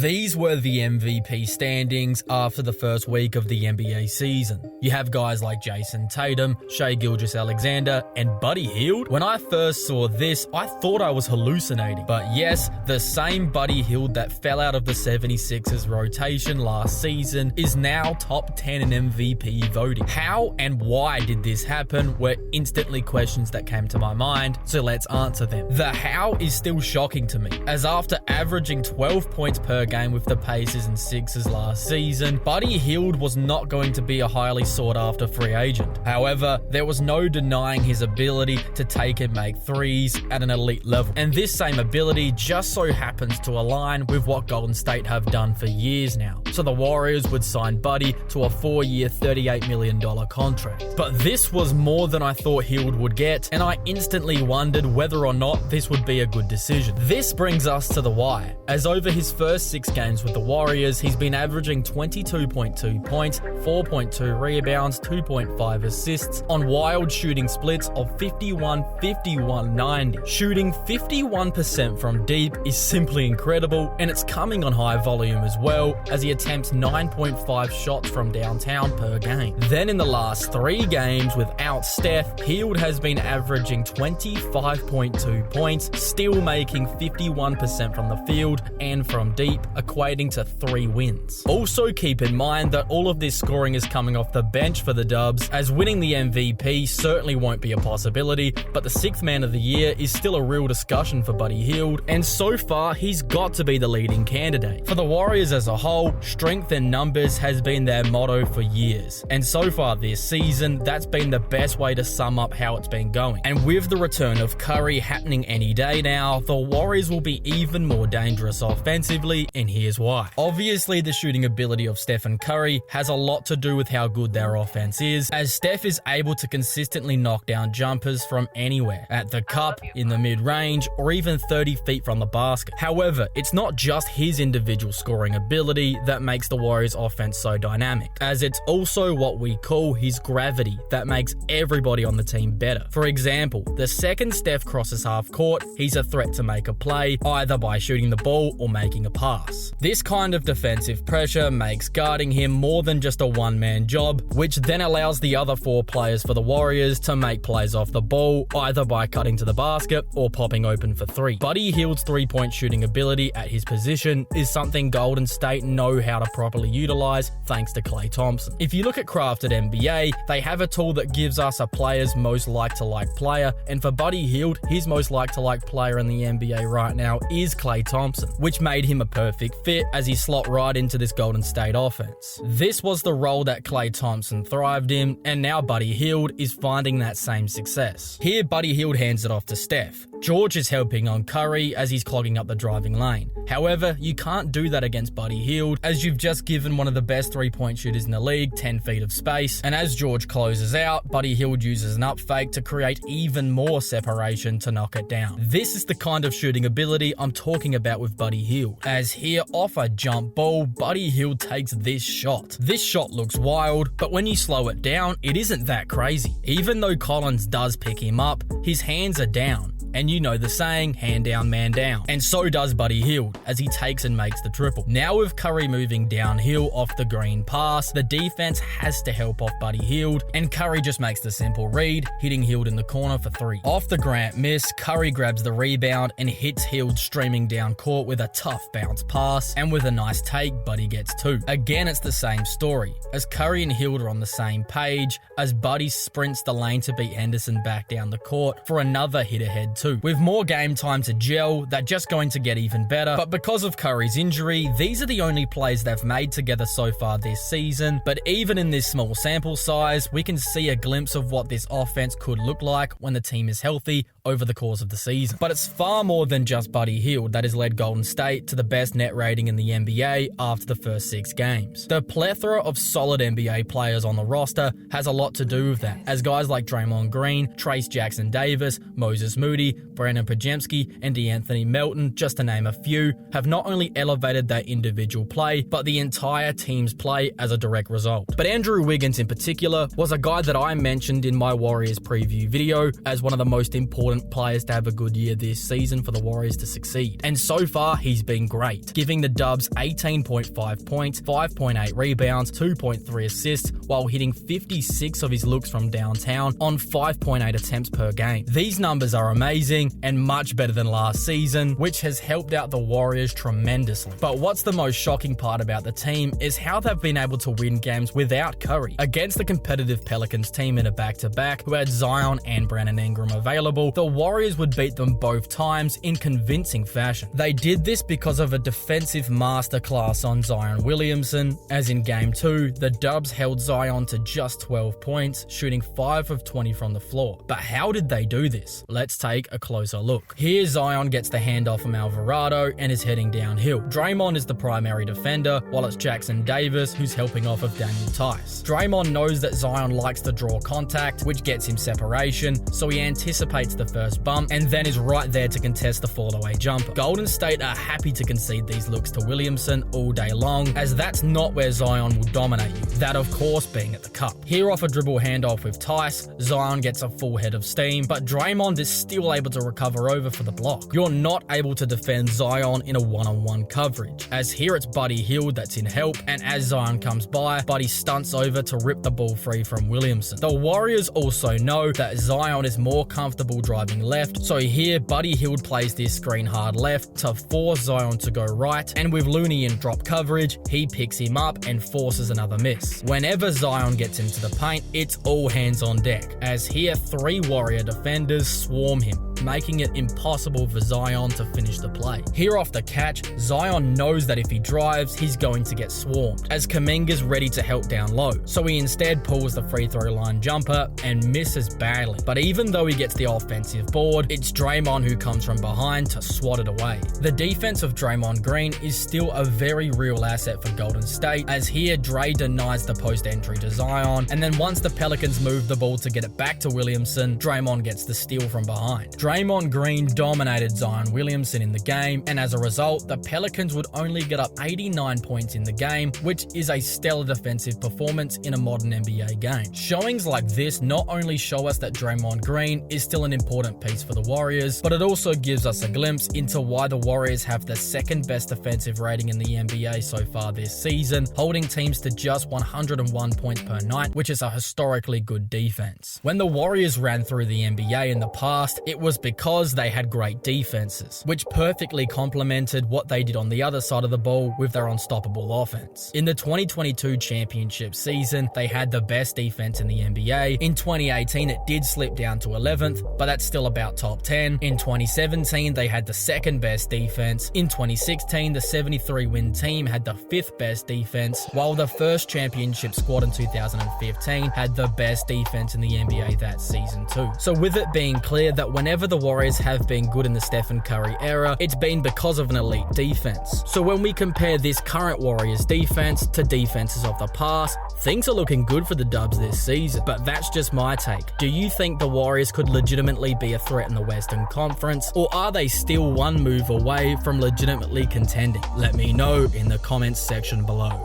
These were the MVP standings after the first week of the NBA season. You have guys like Jayson Tatum, Shai Gilgeous-Alexander, and Buddy Heild. When I first saw this, I thought I was hallucinating. But yes, the same Buddy Heild that fell out of the 76ers rotation last season is now top 10 in MVP voting. How and why did this happen were instantly questions that came to my mind, so let's answer them. The how is still shocking to me, as after averaging 12 points per game with the Pacers and Sixers last season, Buddy Heild was not going to be a highly sought after free agent. However, there was no denying his ability to take and make threes at an elite level. And this same ability just so happens to align with what Golden State have done for years now. So the Warriors would sign Buddy to a 4-year, $38 million contract. But this was more than I thought Hield would get, and I instantly wondered whether or not this would be a good decision. This brings us to the why, as over his first 6 games with the Warriors, he's been averaging 22.2 points, 4.2 rebounds, 2.5 assists on wild shooting splits of 51, 51, 90. Shooting 51% from deep is simply incredible, and it's coming on high volume as well, as he attempts 9.5 shots from downtown per game. Then in the last 3 games without Steph, Hield has been averaging 25.2 points, still making 51% from the field and from deep, equating to 3 wins. Also keep in mind that all of this scoring is coming off the bench for the Dubs, as winning the MVP certainly won't be a possibility, but the 6th man of the year is still a real discussion for Buddy Heild, and so far he's got to be the leading candidate. For the Warriors as a whole, strength in numbers has been their motto for years, and so far this season, that's been the best way to sum up how it's been going. And with the return of Curry happening any day now, the Warriors will be even more dangerous offensively, and here's why. Obviously, the shooting ability of Steph and Curry has a lot to do with how good their offense is, as Steph is able to consistently knock down jumpers from anywhere, at the cup, in the mid-range, or even 30 feet from the basket. However, it's not just his individual scoring ability that makes the Warriors' offense so dynamic, as it's also what we call his gravity that makes everybody on the team better. For example, the second Steph crosses half court, he's a threat to make a play, either by shooting the ball or making a pass. This kind of defensive pressure makes guarding him more than just a one-man job, which then allows the other 4 players for the Warriors to make plays off the ball, either by cutting to the basket or popping open for 3. Buddy Hield's 3-point shooting ability at his position is something Golden State know how to properly utilize thanks to Klay Thompson. If you look at Crafted NBA, they have a tool that gives us a player's most like-to-like player, and for Buddy Heild, his most like-to-like player in the NBA right now is Klay Thompson, which made him a perfect fit as he slot right into this Golden State offense. This was the role that Klay Thompson thrived in, and now Buddy Heild is finding that same success. Here, Buddy Heild hands it off to Steph. George is helping on Curry as he's clogging up the driving lane. However, you can't do that against Buddy Heild, as you've just given one of the best 3-point shooters in the league 10 feet of space, and as George closes out, Buddy Heild uses an up fake to create even more separation to knock it down. This is the kind of shooting ability I'm talking about with Buddy Heild, as here off a jump ball, Buddy Heild takes this shot. This shot looks wild, but when you slow it down, it isn't that crazy. Even though Collins does pick him up, his hands are down. And you know the saying, hand down, man down. And so does Buddy Heild, as he takes and makes the triple. Now with Curry moving downhill off the green pass, the defense has to help off Buddy Heild, and Curry just makes the simple read, hitting Heild in the corner for 3. Off the Grant miss, Curry grabs the rebound and hits Heild streaming down court with a tough bounce pass, and with a nice take, Buddy gets 2. Again, it's the same story, as Curry and Heild are on the same page, as Buddy sprints the lane to beat Henderson back down the court for another hit ahead 2. With more game time to gel, they're just going to get even better, but because of Curry's injury, these are the only plays they've made together so far this season. But even in this small sample size, we can see a glimpse of what this offense could look like when the team is healthy over the course of the season. But it's far more than just Buddy Heild that has led Golden State to the best net rating in the NBA after the first 6 games. The plethora of solid NBA players on the roster has a lot to do with that, as guys like Draymond Green, Trace Jackson Davis, Moses Moody, Brandon Podziemski, and DeAnthony Melton, just to name a few, have not only elevated their individual play, but the entire team's play as a direct result. But Andrew Wiggins in particular was a guy that I mentioned in my Warriors preview video as one of the most important important players to have a good year this season for the Warriors to succeed. And so far, he's been great, giving the Dubs 18.5 points, 5.8 rebounds, 2.3 assists, while hitting 56 of his looks from downtown on 5.8 attempts per game. These numbers are amazing and much better than last season, which has helped out the Warriors tremendously. But what's the most shocking part about the team is how they've been able to win games without Curry. Against the competitive Pelicans team in a back-to-back who had Zion and Brandon Ingram available, the Warriors would beat them both times in convincing fashion. They did this because of a defensive masterclass on Zion Williamson, as in Game 2, the Dubs held Zion to just 12 points, shooting 5 of 20 from the floor. But how did they do this? Let's take a closer look. Here Zion gets the handoff from Alvarado and is heading downhill. Draymond is the primary defender, while it's Jackson Davis who's helping off of Daniel Tice. Draymond knows that Zion likes to draw contact, which gets him separation, so he anticipates the first bump and then is right there to contest the fall-away jumper. Golden State are happy to concede these looks to Williamson all day long, as that's not where Zion will dominate you, that of course being at the cup. Here off a dribble handoff with Tice, Zion gets a full head of steam, but Draymond is still able to recover over for the block. You're not able to defend Zion in a one-on-one coverage, as here it's Buddy Heild that's in help, and as Zion comes by, Buddy stunts over to rip the ball free from Williamson. The Warriors also know that Zion is more comfortable driving left, so here Buddy Heild plays this screen hard left to force Zion to go right, and with Looney in drop coverage, he picks him up and forces another miss. Whenever Zion gets into the paint, it's all hands on deck, as here 3 Warrior defenders swarm him, making it impossible for Zion to finish the play. Here off the catch, Zion knows that if he drives, he's going to get swarmed, as Kuminga's ready to help down low, so he instead pulls the free throw line jumper and misses badly. But even though he gets the offensive board, it's Draymond who comes from behind to swat it away. The defense of Draymond Green is still a very real asset for Golden State, as here Dre denies the post entry to Zion, and then once the Pelicans move the ball to get it back to Williamson, Draymond gets the steal from behind. Draymond Green dominated Zion Williamson in the game, and as a result, the Pelicans would only get up 89 points in the game, which is a stellar defensive performance in a modern NBA game. Showings like this not only show us that Draymond Green is still an important piece for the Warriors, but it also gives us a glimpse into why the Warriors have the second best defensive rating in the NBA so far this season, holding teams to just 101 points per night, which is a historically good defense. When the Warriors ran through the NBA in the past, it was because they had great defenses, which perfectly complemented what they did on the other side of the ball with their unstoppable offense. In the 2022 championship season, they had the best defense in the NBA. In 2018, it did slip down to 11th, but that's still about top 10. In 2017, they had the second best defense. In 2016, the 73-win team had the 5th best defense, while the first championship squad in 2015 had the best defense in the NBA that season too. So with it being clear that whenever the Warriors have been good in the Stephen Curry era, it's been because of an elite defense. So when we compare this current Warriors defense to defenses of the past, things are looking good for the Dubs this season. But that's just my take. Do you think the Warriors could legitimately be a threat in the Western Conference, or are they still one move away from legitimately contending? Let me know in the comments section below.